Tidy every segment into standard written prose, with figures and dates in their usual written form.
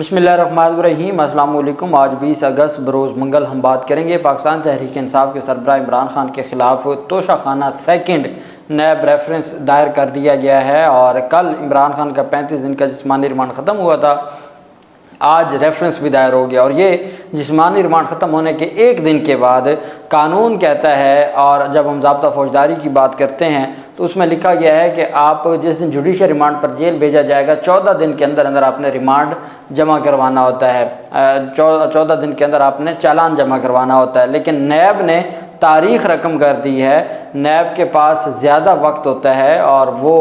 बिस्मिल्लाहिर्रहमानिर्रहीम। अस्सलाम वालेकुम। आज 20 अगस्त बरोज़ मंगल हम बात करेंगे पाकिस्तान तहरीक इंसाफ के सरबराह इमरान खान के ख़िलाफ़ तोशाखाना सेकंड नैब रेफरेंस दायर कर दिया गया है। और कल इमरान खान का 35 दिन का जिस्मानी रिमांड ख़त्म हुआ था, आज रेफरेंस भी दायर हो गया। और ये जिस्मानी रिमांड ख़त्म होने के एक दिन के बाद कानून कहता है, और जब हम ज़ाब्ता फौजदारी की बात करते हैं तो उसमें लिखा गया है कि आप जिस दिन जुडिशल रिमांड पर जेल भेजा जाएगा 14 दिन के अंदर अंदर आपने रिमांड जमा करवाना होता है। 14 दिन के अंदर आपने चालान जमा करवाना होता है। लेकिन नैब ने तारीख़ रकम कर दी है, नैब के पास ज़्यादा वक्त होता है और वो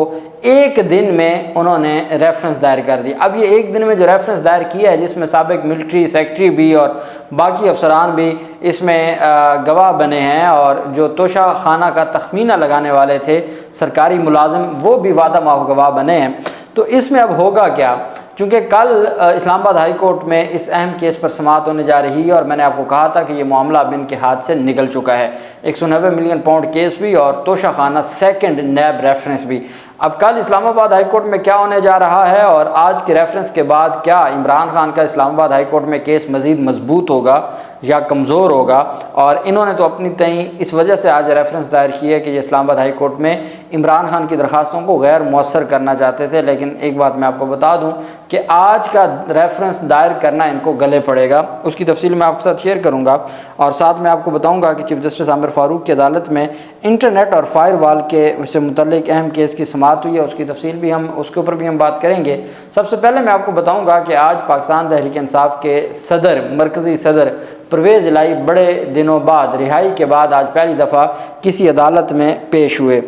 एक दिन में उन्होंने रेफरेंस दायर कर दी। अब ये एक दिन में जो रेफरेंस दायर किया है, जिसमें साबिक मिलिट्री सेक्रेटरी भी और बाकी अफसरान भी इसमें गवाह बने हैं, और जो तोशा खाना का तखमीना लगाने वाले थे सरकारी मुलाजिम, वो भी वादा माफ गवाह बने हैं। तो इसमें अब होगा क्या, चूँकि कल इस्लामाबाद हाई कोर्ट में इस अहम केस पर समाअत होने जा रही है, और मैंने आपको कहा था कि ये मामला अब इनके हाथ से निकल चुका है। 190 मिलियन पाउंड केस भी और तोशा खाना सेकंड नैब रेफरेंस भी। अब कल इस्लामाबाद हाई कोर्ट में क्या होने जा रहा है, और आज के रेफरेंस के बाद क्या इमरान खान का इस्लामाबाद हाई कोर्ट में केस मज़ीद मजबूत होगा या कमज़ोर होगा। और इन्होंने तो अपनी तय इस वजह से आज रेफरेंस दायर की है कि ये इस्लामाबाद हाई कोर्ट में इमरान खान की दरख्वास्तों को गैर मौसर करना चाहते थे। लेकिन एक बात मैं आपको बता दूं कि आज का रेफरेंस दायर करना इनको गले पड़ेगा, उसकी तफसील मैं आपके साथ शेयर करूंगा। और साथ में आपको बताऊंगा कि चीफ जस्टिस आमिर फारूक की अदालत में इंटरनेट और फायरवॉल के से मुतल्लिक अहम केस की समाअत हुई है, उसकी तफसील भी उसके ऊपर भी हम बात करेंगे। सबसे पहले मैं आपको बताऊंगा कि आज पाकिस्तान तहरीक इंसाफ के सदर, मरकज़ी सदर परवेज़ इलाही बड़े दिनों बाद, रिहाई के बाद आज पहली दफ़ा किसी अदालत में पेश हुए।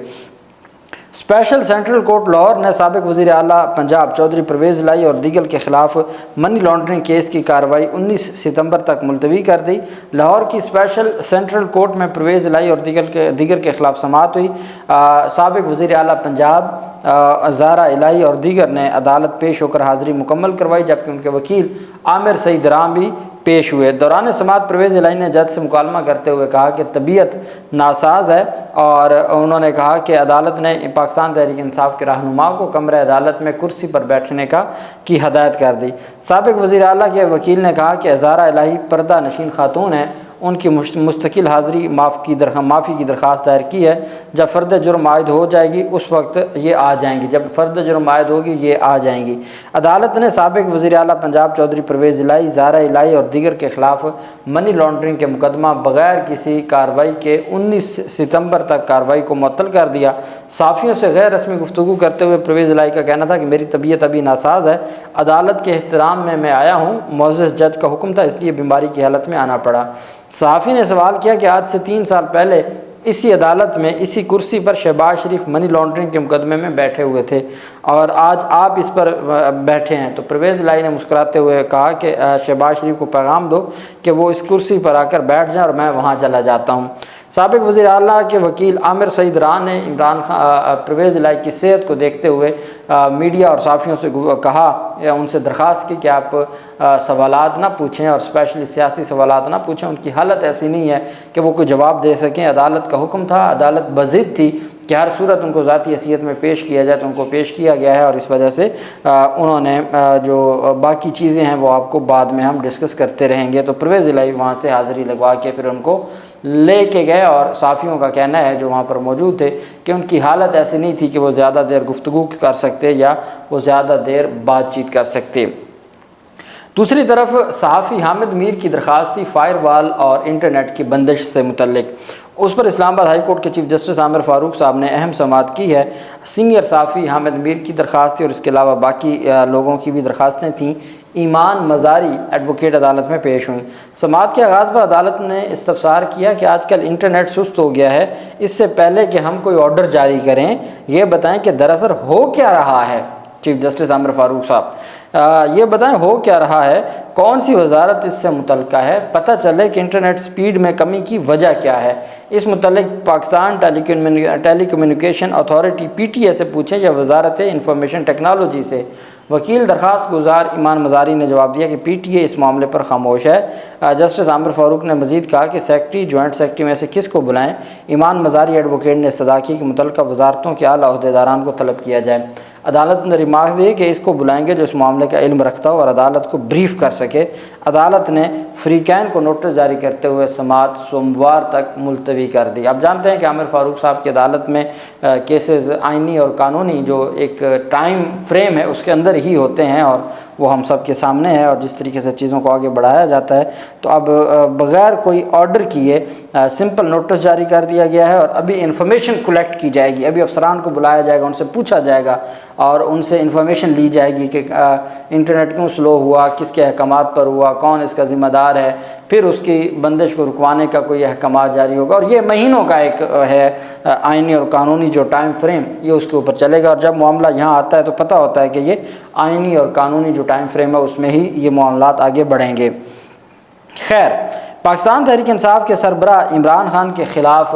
स्पेशल सेंट्रल कोर्ट लाहौर ने साबिक वज़ीर आला पंजाब चौधरी परवेज़ इलाही और दीगर के ख़िलाफ़ मनी लॉन्ड्रिंग केस की कार्रवाई 19 सितंबर तक मुलतवी कर दी। लाहौर की स्पेशल सेंट्रल कोर्ट में परवेज़ इलाही और दीगर के ख़िलाफ़ समाअत हुई। साबिक वज़ीर आला पंजाब ज़ारा इलाही और दीगर ने अदालत पेश होकर हाज़िरी मुकम्मल करवाई, जबकि उनके वकील आमिर सईद राम भी पेश हुए। दौरान समाअत परवेज़ इलाही ने जज से मुकालमा करते हुए कहा कि तबीयत नासाज है, और उन्होंने कहा कि अदालत ने पाकिस्तान तहरीक इंसाफ के रहनुमा को कमरे अदालत में कुर्सी पर बैठने की हदायत कर दी। साबिक वज़ीर आला के वकील ने कहा कि ज़ारा इलाही पर्दा नशीन खातून है, उनकी मुस्तकिल हाज़िरी माफ़ी की दरख्वास्त दायर की है। जब फ़र्द जुर्म आयद हो जाएगी उस वक्त ये आ जाएंगी, जब फ़र्द जुर्म आयद होगी ये आ जाएंगी। अदालत ने साबिक वज़ीर आला पंजाब चौधरी परवेज़ इलाही, ज़ारा इलाही और दीगर के ख़िलाफ़ मनी लॉन्ड्रिंग के मुकदमा बग़ैर किसी कार्रवाई के 19 सितंबर तक कार्रवाई को मुअत्तल कर दिया। साफ़ियों से गैर रस्मी गुफ्तगू करते हुए परवेज़ इलाही का कहना था कि मेरी तबीयत अभी नासाज है, अदालत के एहतराम में मैं आया हूँ, मुअज़्ज़ज़ जज का हुक्म था इसलिए बीमारी की हालत में आना पड़ा। सहाफ़ी ने सवाल किया कि आज से 3 साल पहले इसी अदालत में इसी कुर्सी पर शहबाज शरीफ मनी लॉन्ड्रिंग के मुकदमे में बैठे हुए थे और आज आप इस पर बैठे हैं। तो परवेज़ इलाही ने मुस्कुराते हुए कहा कि शहबाज शरीफ को पैगाम दो कि वो इस कुर्सी पर आकर बैठ जाएं और मैं वहाँ चला जाता हूँ। साबिक वज़ीर आला के वकील आमिर सईद रान ने इमरान खान परवेज़ इलाही की सेहत को देखते हुए मीडिया और साफ़ियों से कहा या उनसे दरख्वास्त की कि आप सवालात ना पूछें और स्पेशली सियासी सवालात ना पूछें। उनकी हालत ऐसी नहीं है कि वो कोई जवाब दे सकें। अदालत का हुक्म था, अदालत बज़िद थी कि हर सूरत उनको ज़ाती हैसियत में पेश किया जाए, तो उनको पेश किया गया है। और इस वजह से उन्होंने जो बाकी चीज़ें हैं वो आपको बाद में हम डिस्कस करते रहेंगे। तो परवेज़ इलाही वहाँ से हाज़िरी लगवा के फिर उनको लेके गए, और साफ़ियों का कहना है जो वहाँ पर मौजूद थे कि उनकी हालत ऐसी नहीं थी कि वो ज़्यादा देर गुफ्तगू कर सकते या वो ज़्यादा देर बातचीत कर सकते। दूसरी तरफ सहाफ़ी हामिद मीर की दरख्वास्त थी फायरवॉल और इंटरनेट की बंदिश से मुतल्लिक। उस पर इस्लामाबाद हाई कोर्ट के चीफ जस्टिस आमिर फारूक साहब ने अहम समाअत की है। सीनियर सहाफ़ी हामिद मीर की दरख्वास्त थी और इसके अलावा बाकी लोगों की भी दरख्वास्तें थीं। ईमान मज़ारी एडवोकेट अदालत में पेश हुई। समाअत के आगाज़ पर अदालत ने इस्तफसार किया कि आजकल इंटरनेट सुस्त हो गया है, इससे पहले कि हम कोई ऑर्डर जारी करें ये बताएं कि दरअसल हो क्या रहा है। चीफ जस्टिस आमिर फारूक साहब ये बताएं हो क्या रहा है, कौन सी वजारत इससे मुतल्लिका है, पता चले कि इंटरनेट स्पीड में कमी की वजह क्या है। इस मुतल्लिक पाकिस्तान टेलीकम्युनिकेशन अथॉरिटी PTA से पूछें या वजारत इंफॉर्मेशन टेक्नोलॉजी से। वकील दरख्वास्त गुजार ईमान मज़ारी ने जवाब दिया कि PTA इस मामले पर खामोश है। जस्टिस आमिर फारूक ने मज़ीद कहा कि सेक्रेटरी जॉइंट सेक्रेटरी में से किसको बुलाएं। ईमान मज़ारी एडवोकेट ने इस्तदा की कि मुतल्लिका वजारतों के आला अहदेदारान को तलब किया जाए। عدالت نے ریمارک دی کہ اس کو بلائیں گے جو اس معاملے کا علم رکھتا ہو اور عدالت کو بریف کر سکے۔ عدالت نے فریقین کو نوٹس جاری کرتے ہوئے سماعت سوموار تک ملتوی کر دی۔ اب جانتے ہیں کہ عامر فاروق صاحب کی عدالت میں کیسز آئینی اور قانونی جو ایک ٹائم فریم ہے اس کے اندر ہی ہوتے ہیں، اور وہ ہم سب کے سامنے ہے، اور جس طریقے سے چیزوں کو آگے بڑھایا جاتا ہے۔ تو اب بغیر کوئی آرڈر کیے سمپل نوٹس جاری کر دیا گیا ہے، اور ابھی انفارمیشن کلیکٹ کی جائے گی، ابھی افسران کو بلایا جائے گا، ان سے پوچھا جائے گا اور ان سے انفارمیشن لی جائے گی کہ انٹرنیٹ کیوں سلو ہوا، کس کے احکامات پر ہوا، کون اس کا ذمہ دار ہے، پھر اس کی بندش کو رکوانے کا کوئی احکامات جاری ہوگا، اور یہ مہینوں کا ایک ہے آئینی اور قانونی جو ٹائم فریم، یہ اس کے اوپر چلے گا۔ اور جب معاملہ یہاں آتا ہے تو پتہ ہوتا ہے کہ یہ آئینی اور قانونی جو ٹائم فریم ہے اس میں ہی یہ معاملات آگے بڑھیں گے۔ خیر، پاکستان تحریک انصاف کے سربراہ عمران خان کے خلاف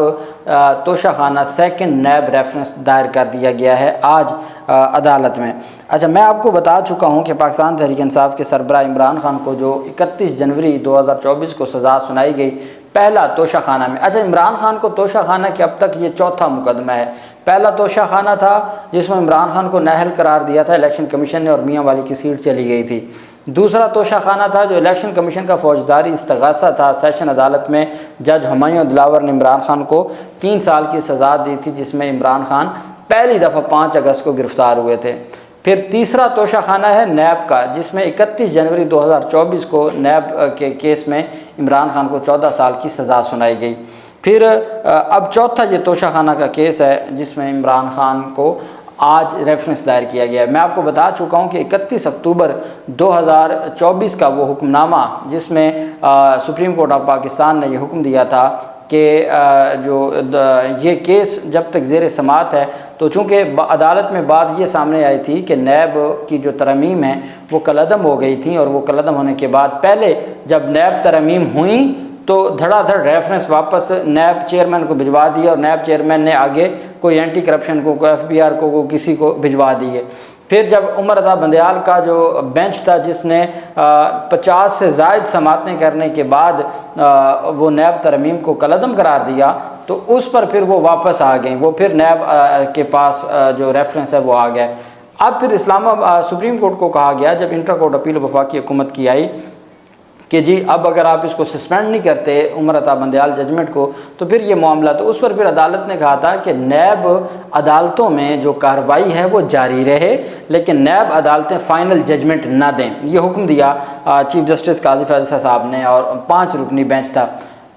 توشہ خانہ سیکنڈ نیب ریفرنس دائر کر دیا گیا ہے آج عدالت میں۔ اچھا، میں آپ کو بتا چکا ہوں کہ پاکستان تحریک انصاف کے سربراہ عمران خان کو جو 31 جنوری 2024 کو سزا سنائی گئی پہلا توشہ خانہ میں، اچھا عمران خان کو توشہ خانہ کہ اب تک یہ چوتھا مقدمہ ہے۔ پہلا توشہ خانہ تھا جس میں عمران خان کو نااہل قرار دیا تھا الیکشن کمیشن نے اور میاں والی کی سیٹ چلی گئی تھی۔ دوسرا توشہ خانہ تھا جو الیکشن کمیشن کا فوجداری استغاثہ تھا، سیشن عدالت میں جج ہمایوں دلاور نے عمران خان کو 3 سال کی سزا دی تھی، جس میں عمران خان پہلی دفعہ 5 اگست کو گرفتار ہوئے تھے۔ پھر تیسرا توشہ خانہ ہے نیب کا، جس میں 31 جنوری 2024 کو نیب کے کیس میں عمران خان کو 14 سال کی سزا سنائی گئی۔ پھر اب چوتھا یہ توشہ خانہ کا کیس ہے جس میں عمران خان کو آج ریفرنس دائر کیا گیا ہے۔ میں آپ کو بتا چکا ہوں کہ 31 اکتوبر 2024 کا وہ حکم نامہ جس میں سپریم کورٹ آف پاکستان نے یہ حکم دیا تھا کہ جو یہ کیس جب تک زیر سماعت ہے، تو چونکہ عدالت میں بات یہ سامنے آئی تھی کہ نیب کی جو ترمیم ہیں وہ کالعدم ہو گئی تھیں، اور وہ کالعدم ہونے کے بعد پہلے جب نیب ترمیم ہوئیں تو دھڑا دھڑ ریفرنس واپس نیب چیئرمین کو بھجوا دیا، اور نیب چیئرمین نے آگے کوئی اینٹی کرپشن کو، کوئی FBR کو کسی کو بھجوا دیے۔ پھر جب عمر رضا بندیال کا جو بینچ تھا جس نے 50 سے زائد سماعتیں کرنے کے بعد وہ نیب ترمیم کو کالعدم قرار دیا، تو اس پر پھر وہ واپس آ گئیں، وہ پھر نیب کے پاس جو ریفرنس ہے وہ آ گیا۔ اب پھر سپریم کورٹ کو کہا گیا جب انٹر کورٹ اپیل وفاقی حکومت کی آئی کہ جی اب اگر آپ اس کو سسپینڈ نہیں کرتے عمر عطا بندیال ججمنٹ کو تو پھر یہ معاملہ، تو اس پر پھر عدالت نے کہا تھا کہ نیب عدالتوں میں جو کارروائی ہے وہ جاری رہے، لیکن نیب عدالتیں فائنل ججمنٹ نہ دیں۔ یہ حکم دیا چیف جسٹس قاضی فیصل صاحب نے، اور 5 رکنی بینچ تھا۔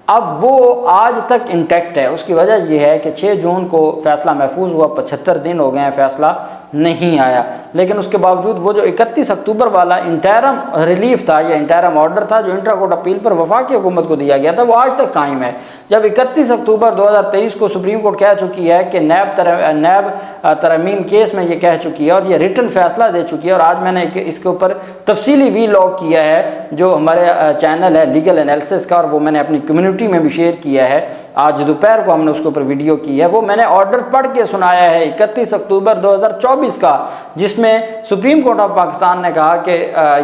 اب وہ آج تک انٹیکٹ ہے۔ اس کی وجہ یہ ہے کہ 6 جون کو فیصلہ محفوظ ہوا، 75 دن ہو گئے ہیں فیصلہ نہیں آیا، لیکن اس کے باوجود وہ جو 31 اکتوبر والا انٹرم ریلیف تھا یا انٹرم آرڈر تھا جو انٹر کورٹ اپیل پر وفاقی حکومت کو دیا گیا تھا، وہ آج تک قائم ہے۔ جب 31 اکتوبر 2023 کو سپریم کورٹ کہہ چکی ہے کہ نیب ترمیم کیس میں یہ کہہ چکی ہے اور یہ ریٹن فیصلہ دے چکی ہے، اور آج میں نے اس کے اوپر تفصیلی وی لاگ کیا ہے جو ہمارے چینل ہے لیگل انالیسس کا، اور وہ میں نے اپنی کمیونٹی میں بھی شیئر کیا ہے، آج دوپہر کو ہم نے اس کے اوپر ویڈیو کی ہے، وہ میں نے آرڈر پڑھ کے سنایا ہے 31 اکتوبر 2024 کا، جس میں سپریم کورٹ آف پاکستان نے کہا کہ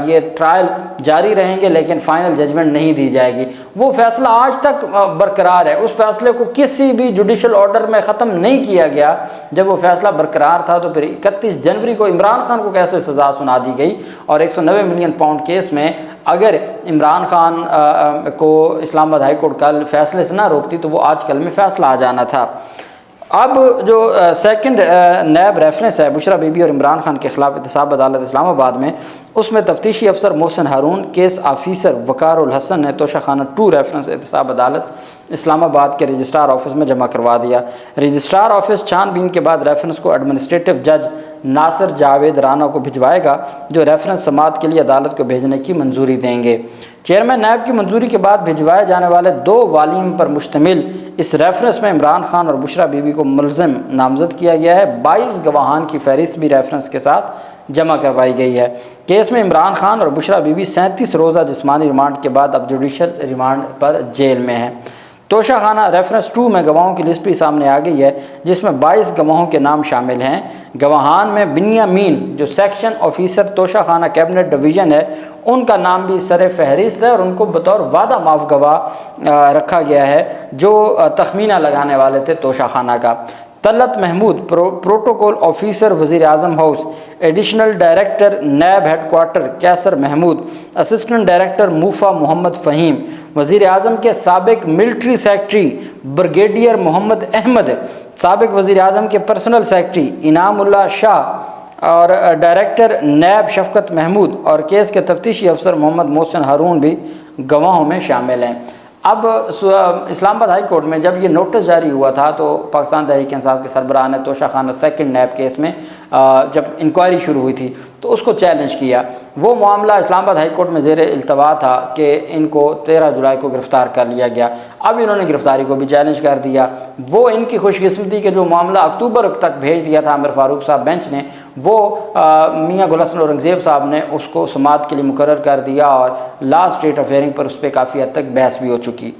یہ ٹرائل جاری رہیں گے لیکن فائنل ججمنٹ نہیں دی جائے گی۔ وہ فیصلہ آج تک برقرار ہے، اس فیصلے کو کسی بھی جوڈیشل آرڈر میں ختم نہیں کیا گیا۔ جب وہ فیصلہ برقرار تھا تو پھر 31 جنوری کو عمران خان کو کیسے سزا سنا دی گئی، اور 190 ملین پاؤنڈ کیس میں اگر عمران خان کو اسلام آباد ہائی کورٹ کل فیصلے سے نہ روکتی تو وہ آج کل میں فیصلہ آ جانا تھا۔ اب جو سیکنڈ نیب ریفرنس ہے بشرا بی بی اور عمران خان کے خلاف احتساب عدالت اسلام آباد میں، اس میں تفتیشی افسر محسن ہارون، کیس آفیسر وقار الحسن نے توشہ خانہ 2 ریفرنس احتساب عدالت اسلام آباد کے رجسٹرار آفس میں جمع کروا دیا۔ رجسٹرار آفس چھان بین کے بعد ریفرنس کو ایڈمنسٹریٹو جج ناصر جاوید رانا کو بھجوائے گا، جو ریفرنس سماعت کے لیے عدالت کو بھیجنے کی منظوری دیں گے۔ چیئرمین نیب کی منظوری کے بعد بھجوائے جانے والے 2 والیوم پر مشتمل اس ریفرنس میں عمران خان اور بشرا بی بی کو ملزم نامزد کیا گیا ہے۔ 22 گواہان کی فہرست بھی ریفرنس کے ساتھ جمع کروائی گئی ہے۔ کیس میں عمران خان اور بشرا بی بی 37 روزہ جسمانی ریمانڈ کے بعد اب جوڈیشل ریمانڈ پر جیل میں ہیں۔ توشہ خانہ ریفرنس 2 میں گواہوں کی لسٹ بھی سامنے آ گئی ہے، جس میں 22 گواہوں کے نام شامل ہیں۔ گواہان میں بنیامین جو سیکشن آفیسر توشہ خانہ کیبنٹ ڈویژن ہے، ان کا نام بھی سر فہرست ہے، اور ان کو بطور وعدہ معاف گواہ رکھا گیا ہے جو تخمینہ لگانے والے تھے توشہ خانہ کا۔ तलत महमूद प्रोटोकॉल ऑफिसर वज़ीर आज़म house, additional director NAB headquarter Qaiser Mahmood, assistant director मूफा मोहम्मद फ़हीम, वज़ीर आज़म के साबिक military secretary brigadier Mohammad Ahmed, साबिक वज़ीर आज़म के पर्सनल सेक्रेटरी इनामुल्लाह शाह और डायरेक्टर नैब शफ़क़त महमूद और केस के तफ्तीशी अफसर मोहम्मद मोहसिन हारून भी गवाहों में शामिल हैं। अब इस्लामाबाद हाई कोर्ट में जब ये नोटिस जारी हुआ था तो पाकिस्तान तहरीक इंसाफ के सरबराह ने तोशा खाना सेकंड नैब केस में जब इंक्वायरी शुरू हुई थी तो उसको चैलेंज किया। वो मामला इस्लामाबाद हाई कोर्ट में ज़ेर इल्तवा था कि इनको 13 जुलाई को गिरफ़्तार कर लिया गया। अब इन्होंने गिरफ़्तारी को भी चैलेंज कर दिया। वो इनकी खुशकिस्मती के जो मामला अक्टूबर तक भेज दिया था आमिर फ़ारूक साहब बेंच ने, वो मियाँ गुल हसन औरंगज़ेब साहब ने उसको समाअत के लिए मुकर्रर कर दिया और लास्ट डेट ऑफ हियरिंग पर उस पर काफ़ी हद तक बहस भी हो चुकी।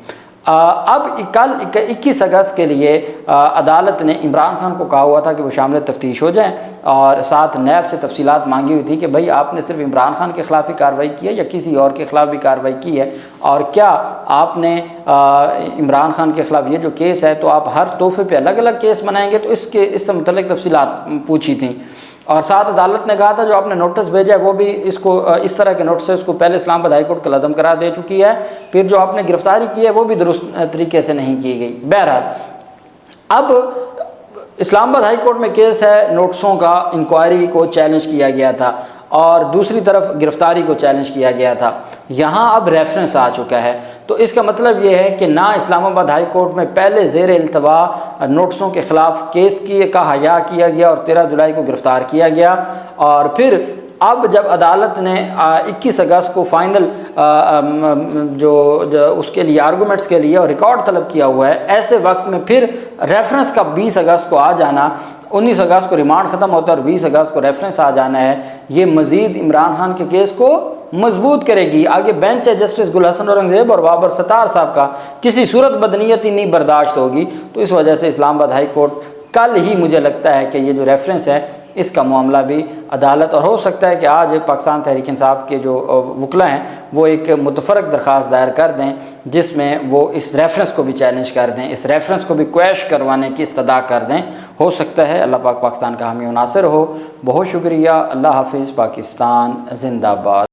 अब कल 21 अगस्त के लिए अदालत ने इमरान खान को कहा हुआ था कि वो शामिल तफ्तीश हो जाएं और साथ नैब से तफसीलात मांगी हुई थी कि भाई आपने सिर्फ इमरान खान के ख़िलाफ़ ही कार्रवाई की है या किसी और के ख़िलाफ़ भी कार्रवाई की है, और क्या आपने इमरान खान के ख़िलाफ़ ये जो केस है तो आप हर तोहफ़े पे अलग अलग केस बनाएंगे, तो इससे मुतल्लिक़ तफसीलात पूछी थी। और साथ अदालत ने कहा था जो आपने नोटिस भेजा है वो भी इसको इस तरह के नोटिस उसको पहले इस्लामाबाद हाई कोर्ट कलअदम करार दे चुकी है, फिर जो आपने गिरफ़्तारी की है वो भी दुरुस्त तरीके से नहीं की गई। बहरहाल अब इस्लामाबाद हाई कोर्ट में केस है, नोटिसों का इंक्वायरी को चैलेंज किया गया था और दूसरी तरफ गिरफ़्तारी को चैलेंज किया गया था। यहाँ अब रेफरेंस आ चुका है, तो इसका मतलब ये है कि ना इस्लामाबाद हाई कोर्ट में पहले ज़ेर इल्तवा नोटिसों के ख़िलाफ़ केस का हया किया गया और 13 जुलाई को गिरफ़्तार किया गया, और फिर अब जब अदालत ने 21 अगस्त को फ़ाइनल जो उसके लिए आर्गूमेंट्स के लिए और रिकॉर्ड तलब किया हुआ है, ऐसे वक्त में फिर रेफरेंस का 20 अगस्त को आ जाना, 19 अगस्त को रिमांड ख़त्म होता है और 20 अगस्त को रेफरेंस आ जाना है, ये मज़ीद इमरान खान के केस को मजबूत करेगी। आगे बेंच है जस्टिस गुल हसन औरंगज़ेब और बाबर सत्तार साहब का किसी सूरत बदनीयती नहीं बर्दाश्त होगी। तो इस वजह से इस्लामाबाद हाई कोर्ट कल ही मुझे लगता है कि ये जो रेफरेंस है इसका मामला भी अदालत, और हो सकता है कि आज पाकिस्तान तहरीक इंसाफ के जो वकला हैं वो एक मुतफ़रक दरख्वास्त दायर कर दें जिसमें वो इस रेफरेंस को भी चैलेंज कर दें, इस रेफरेंस को भी क्वैश करवाने की इस्तदा कर दें। हो सकता है। अल्लाह पाक पाकिस्तान का हामी नासिर हो। बहुत शुक्रिया। अल्लाह हाफिज़। पाकिस्तान जिंदाबाद।